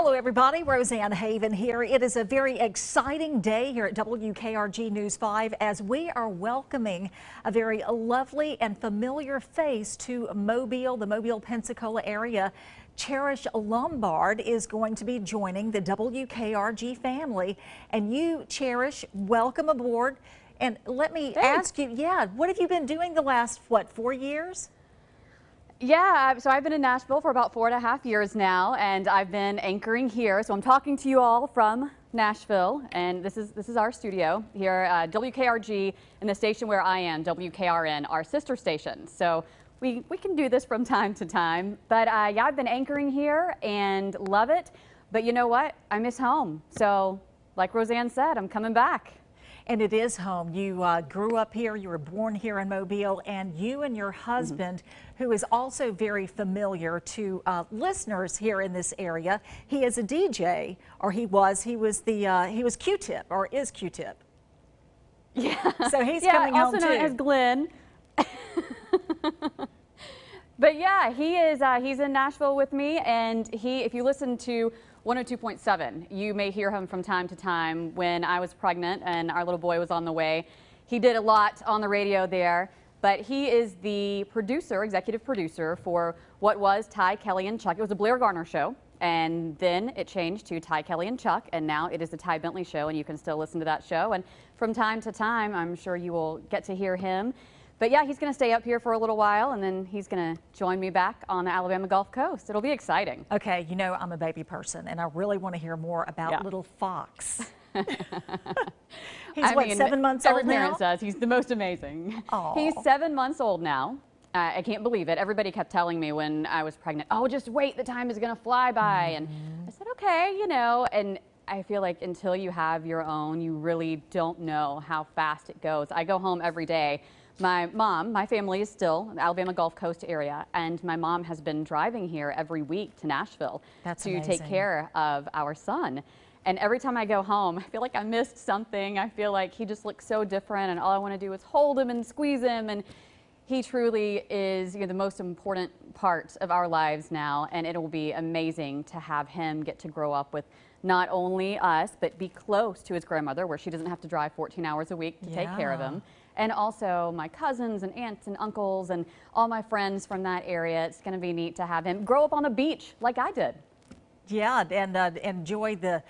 Hello everybody, Roseanne Haven here. It is a very exciting day here at WKRG News 5 as we are welcoming a very lovely and familiar face to Mobile, the Mobile, Pensacola area. Cherish Lombard is going to be joining the WKRG family. And you, Cherish, welcome aboard. And let me ask you, what have you been doing the last, 4 years? Yeah, so I've been in Nashville for about 4.5 years now, and I've been anchoring here. So I'm talking to you all from Nashville, and this is our studio here, WKRG, and the station where I am, WKRN, our sister station. So we can do this from time to time. But yeah, I've been anchoring here and love it. But you know what? I miss home. So like Roseanne said, I'm coming back. And it is home. You grew up here, you were born here in Mobile, and you and your husband, who is also very familiar to listeners here in this area, he is a DJ, or he was Q-Tip, or is Q-Tip. Yeah. So he's coming home also too. known as Glenn. But yeah, he's in Nashville with me, and if you listen to 102.7. You may hear him from time to time. When I was pregnant and our little boy was on the way, he did a lot on the radio there, but he is the producer, executive producer for what was Ty, Kelly and Chuck. It was a Blair Garner show, and then it changed to Ty, Kelly and Chuck, and now it is the Ty Bentley show, and you can still listen to that show. And from time to time, I'm sure you will get to hear him. But yeah, he's going to stay up here for a little while, and then he's going to join me back on the Alabama Gulf Coast. It'll be exciting. Okay, you know I'm a baby person, and I really want to hear more about little Fox. He's 7 months old now? Every parent says he's the most amazing. Aww. He's 7 months old now. I can't believe it. Everybody kept telling me when I was pregnant, oh, just wait, the time is going to fly by. And I said, okay, you know, and I feel like until you have your own, you really don't know how fast it goes. I go home every day. My family is still in the Alabama Gulf Coast area, and my mom has been driving here every week to Nashville to take care of our son. And every time I go home, I feel like I missed something. I feel like he just looks so different, and all I want to do is hold him and squeeze him. And he truly is, the most important part of our lives now, and it will be amazing to have him get to grow up with not only us, but be close to his grandmother, where she doesn't have to drive 14 hours a week to take care of him. And also my cousins and aunts and uncles and all my friends from that area. It's going to be neat to have him grow up on the beach like I did. Yeah, and enjoy the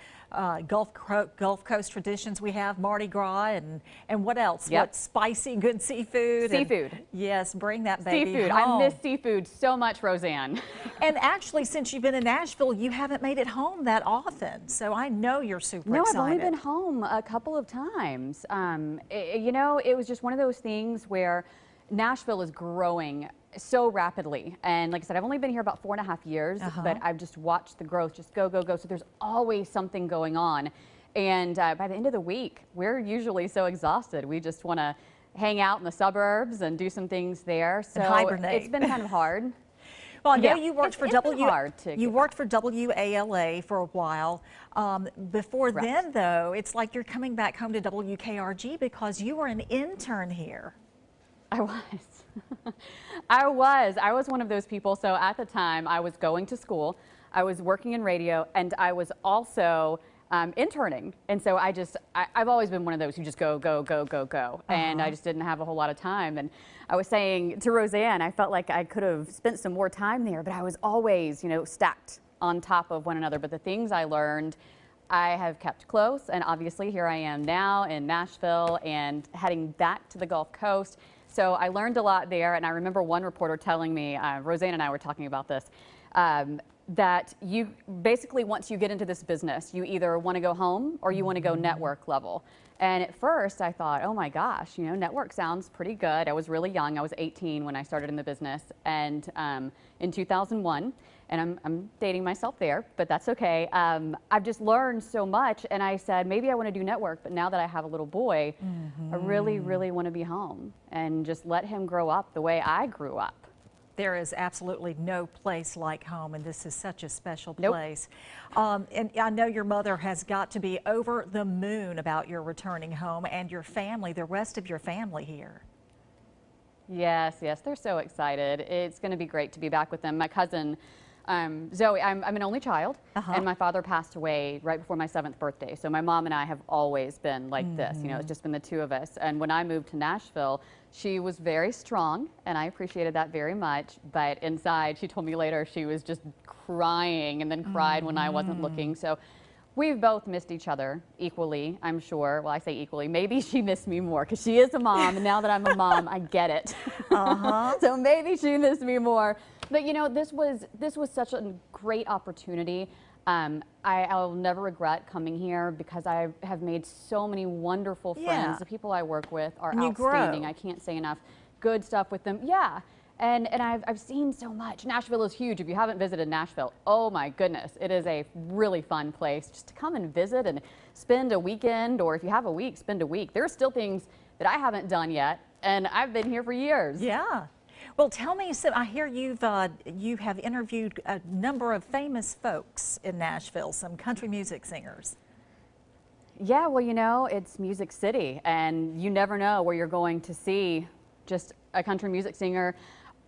Gulf Coast traditions we have, Mardi Gras, and what else? Yep. What spicy, good seafood? Seafood. Yes, bring that baby Seafood. home. I miss seafood so much, Roseanne. And actually, since you've been in Nashville, you haven't made it home that often, so I know you're super excited. No, I've only been home a couple of times. It was just one of those things where Nashville is growing so rapidly, and like I said, I've only been here about 4.5 years, but I've just watched the growth just go. So there's always something going on, and by the end of the week, we're usually so exhausted. We just want to hang out in the suburbs and do some things there. So and hibernate. It's been kind of hard. Well, I know you worked for WALA for a while. Before then, though, it's like you're coming back home to WKRG because you were an intern here. I was. I was one of those people. So at the time, I was going to school, I was working in radio, and I was also interning. And so I've always been one of those who just go. And I just didn't have a whole lot of time. And I was saying to Roseanne, I felt like I could have spent some more time there, but I was always, stacked on top of one another. But the things I learned, I have kept close. And obviously here I am now in Nashville and heading back to the Gulf Coast. So I learned a lot there, and I remember one reporter telling me, Roseanne and I were talking about this, that you basically, once you get into this business, you either want to go home or you want to go network level. And at first I thought, oh my gosh, network sounds pretty good. I was really young. I was 18 when I started in the business, and in 2001, and I'm dating myself there, but that's okay. I've just learned so much, and I said, maybe I want to do network, but now that I have a little boy, I really, really want to be home and just let him grow up the way I grew up. There is absolutely no place like home, and this is such a special place. And I know your mother has got to be over the moon about your returning home and your family, the rest of your family here. Yes, they're so excited. It's going to be great to be back with them. My cousin Zoe, I'm an only child, and my father passed away right before my 7th birthday. So my mom and I have always been like this. You know, it's just been the two of us. And when I moved to Nashville, she was very strong, and I appreciated that very much. But inside, she told me later she was just crying and then cried when I wasn't looking. So we've both missed each other equally, I'm sure. Well, I say equally. Maybe she missed me more because she is a mom, and now that I'm a mom, I get it. So maybe she missed me more. But you know, this was such a great opportunity. I'll never regret coming here because I have made so many wonderful friends. The people I work with are outstanding. I can't say enough good stuff with them. Yeah. And I've seen so much. Nashville is huge. If you haven't visited Nashville, oh my goodness, it is a really fun place just to come and visit and spend a weekend, or if you have a week, spend a week. There are still things that I haven't done yet, and I've been here for years. Yeah. Well, tell me, so I hear you have interviewed a number of famous folks in Nashville, some country music singers. Yeah, well, you know, it's Music City, and you never know where you're going to see just a country music singer.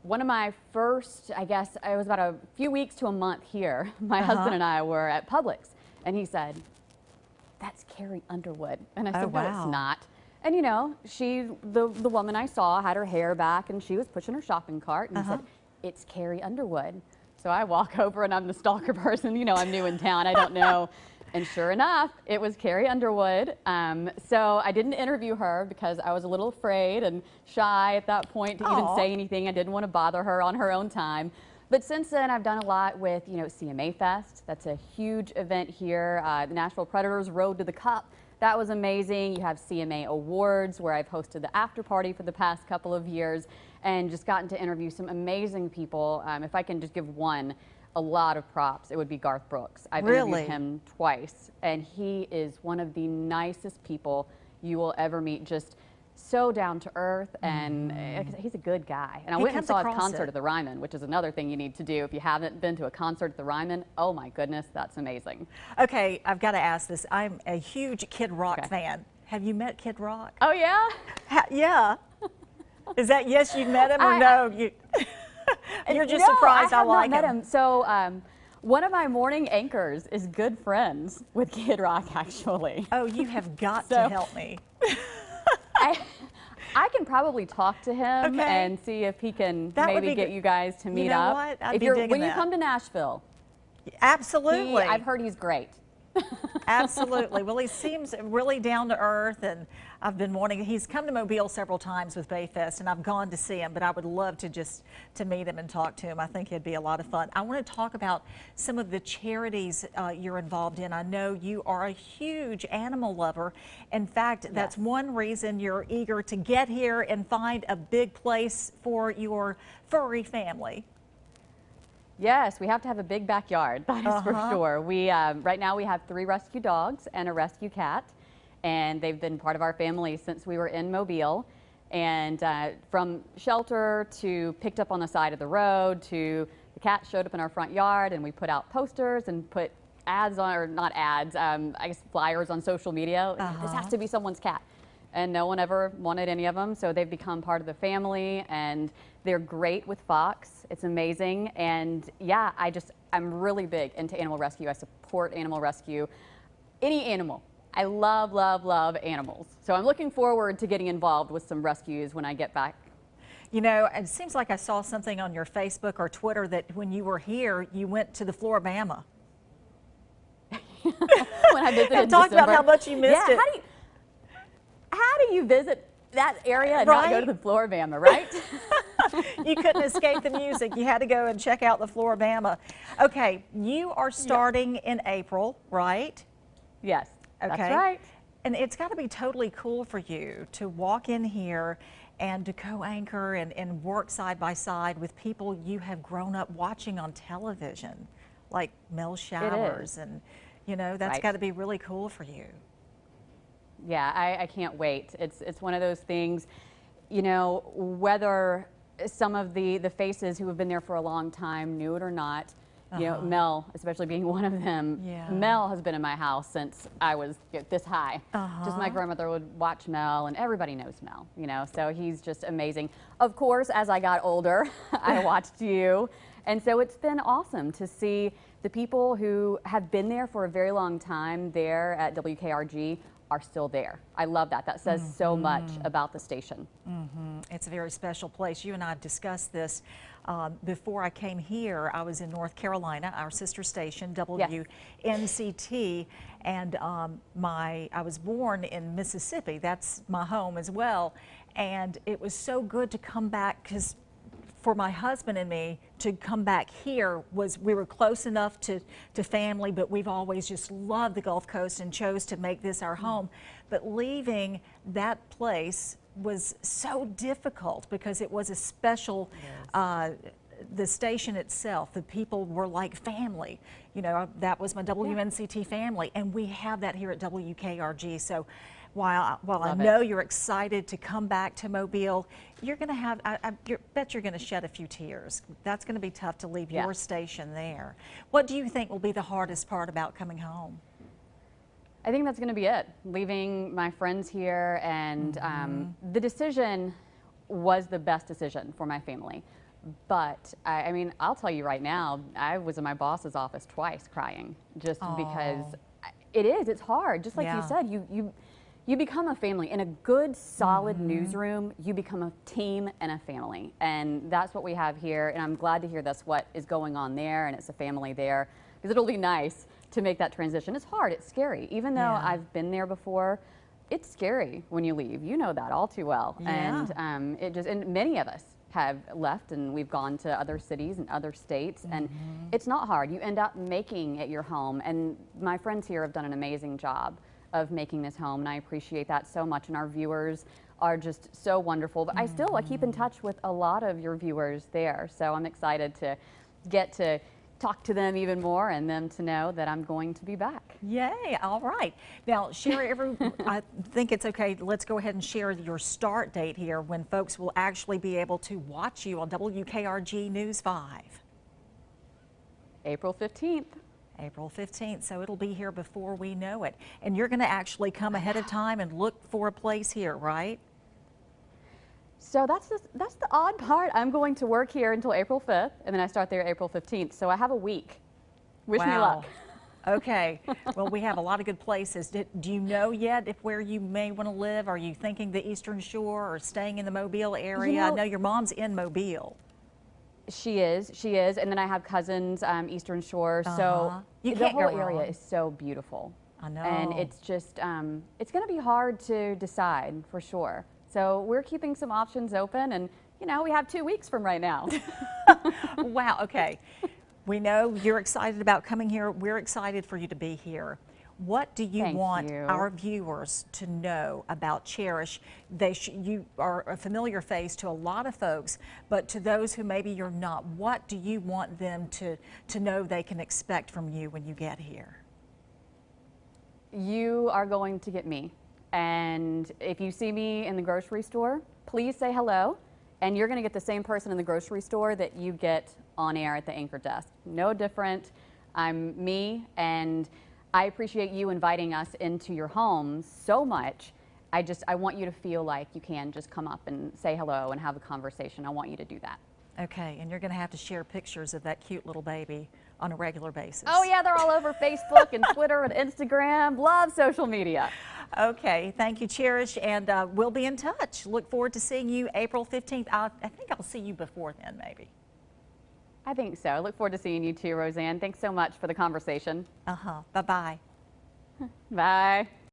One of my first, I guess, it was about a few weeks to a month here. My husband and I were at Publix, and he said, "That's Carrie Underwood." And I said, "No, it's not." And you know, the woman I saw had her hair back, and she was pushing her shopping cart, and he said, "It's Carrie Underwood." So I walk over, and I'm the stalker person. You know, I'm new in town. I don't know. And sure enough, it was Carrie Underwood. So I didn't interview her because I was a little afraid and shy at that point to even say anything. I didn't want to bother her on her own time. But since then, I've done a lot with, you know, CMA Fest. That's a huge event here. The Nashville Predators Road to the Cup. That was amazing. You have CMA Awards, where I've hosted the after party for the past couple of years and just gotten to interview some amazing people. If I can just give one, a lot of props, it would be Garth Brooks. I've interviewed him twice, and he is one of the nicest people you will ever meet. Just so down to earth, and he's a good guy. And I went and saw his concert at the Ryman, which is another thing you need to do if you haven't been to a concert at the Ryman. Oh my goodness, that's amazing. Okay, I've got to ask this. I'm a huge Kid Rock fan. Have you met Kid Rock? Oh yeah? Yeah. Is that yes, you've met him, or no? You're just surprised I like him. Met him. So one of my morning anchors is good friends with Kid Rock, actually. Oh, you have got to help me. I can probably talk to him and see if he can maybe get you guys to meet up. What? I'd be digging when you come to Nashville. Absolutely. I've heard he's great. Absolutely. Well, he seems really down to earth, and I've been wanting, he's come to Mobile several times with Bayfest, and I've gone to see him, but I would love to just to meet him and talk to him. I think it'd be a lot of fun. I want to talk about some of the charities you're involved in. I know you are a huge animal lover. In fact, that's one reason you're eager to get here and find a big place for your furry family. Yes, we have to have a big backyard, that is for sure. We right now we have 3 rescue dogs and a rescue cat, and they've been part of our family since we were in Mobile. And from shelter to picked up on the side of the road to the cat showed up in our front yard, and we put out posters and put ads on, or not ads, I guess flyers on social media. This has to be someone's cat. And no one ever wanted any of them, so they've become part of the family, and they're great with Fox. It's amazing. And yeah, I'm really big into animal rescue. I support animal rescue. Any animal. I love, love, love animals. So I'm looking forward to getting involved with some rescues when I get back. You know, it seems like I saw something on your Facebook or Twitter that when you were here, you went to the Floribama. When I visited and talked about how much you missed it. How do you visit that area and not go to the Floribama, right? You couldn't escape the music. You had to go and check out the Floribama. Okay, you are starting in April, right? Yes, that's right. And it's got to be totally cool for you to walk in here and to co-anchor and work side by side with people you have grown up watching on television, like Mel Showers. And, you know, that's got to be really cool for you. Yeah, I can't wait. It's one of those things, you know, whether some of the faces who have been there for a long time knew it or not, you know, Mel, especially being one of them. Mel has been in my house since I was this high. Just my grandmother would watch Mel, and everybody knows Mel, you know, so he's just amazing. Of course, as I got older, I watched you And so it's been awesome to see the people who have been there for a very long time there at WKRG are still there. I love that. That says so much about the station. It's a very special place. You and I have discussed this before I came here. I was in North Carolina, our sister station, WNCT, and I was born in Mississippi. That's my home as well. And it was so good to come back, because for my husband and me to come back here we were close enough to family, but we've always just loved the Gulf Coast and chose to make this our home. But leaving that place was so difficult because it was a special, the station itself, the people were like family. You know, that was my WNCT family, and we have that here at WKRG. So while I know you're excited to come back to Mobile, you're going to have, I bet you're going to shed a few tears. That's going to be tough to leave your station there. What do you think will be the hardest part about coming home? I think that's going to be it, leaving my friends here, and the decision was the best decision for my family. But I mean, I'll tell you right now, I was in my boss's office twice crying, just because it's hard. Just like you said, you become a family. In a good, solid newsroom, you become a team and a family. And that's what we have here. And I'm glad to hear that's what is going on there, and it's a family there, because it'll be nice to make that transition. It's hard, it's scary. Even though I've been there before, it's scary when you leave. You know that all too well. And and many of us have left, and we've gone to other cities and other states, and it's not hard. You end up making it your home. And my friends here have done an amazing job of making this home, and I appreciate that so much. And our viewers are just so wonderful. But I keep in touch with a lot of your viewers there, so I'm excited to get to talk to them even more, and them to know that I'm going to be back. Yay, all right. Now, share I think it's okay, let's go ahead and share your start date here, when folks will actually be able to watch you on WKRG News 5. April 15th. April 15th, so it'll be here before we know it. And you're going to actually come ahead of time and look for a place here, right? So that's the odd part. I'm going to work here until April 5th, and then I start there April 15th. So I have a week. Wish me luck. Okay. Well, we have a lot of good places. Do you know yet where you may want to live? Are you thinking the Eastern Shore or staying in the Mobile area? You know, I know your mom's in Mobile. She is, and then I have cousins, Eastern Shore, so the whole area is so beautiful. I know. And it's just, it's going to be hard to decide for sure. So we're keeping some options open, and you know, we have 2 weeks from right now. Wow, okay. We know you're excited about coming here. We're excited for you to be here. What do you want our viewers to know about Cherish? You are a familiar face to a lot of folks, but to those who maybe you're not, what do you want them to know they can expect from you when you get here? You are going to get me. And if you see me in the grocery store, please say hello. And you're going to get the same person in the grocery store that you get on air at the anchor desk. No different. I'm me, and I appreciate you inviting us into your homes so much. I want you to feel like you can just come up and say hello and have a conversation. I want you to do that. Okay, and you're going to have to share pictures of that cute little baby on a regular basis. Oh yeah, they're all over Facebook and Twitter and Instagram. Love social media. Okay, thank you, Cherish, and we'll be in touch. Look forward to seeing you April 15th. I think I'll see you before then, maybe. I think so. I look forward to seeing you too, Roseanne. Thanks so much for the conversation. Bye-bye. Bye.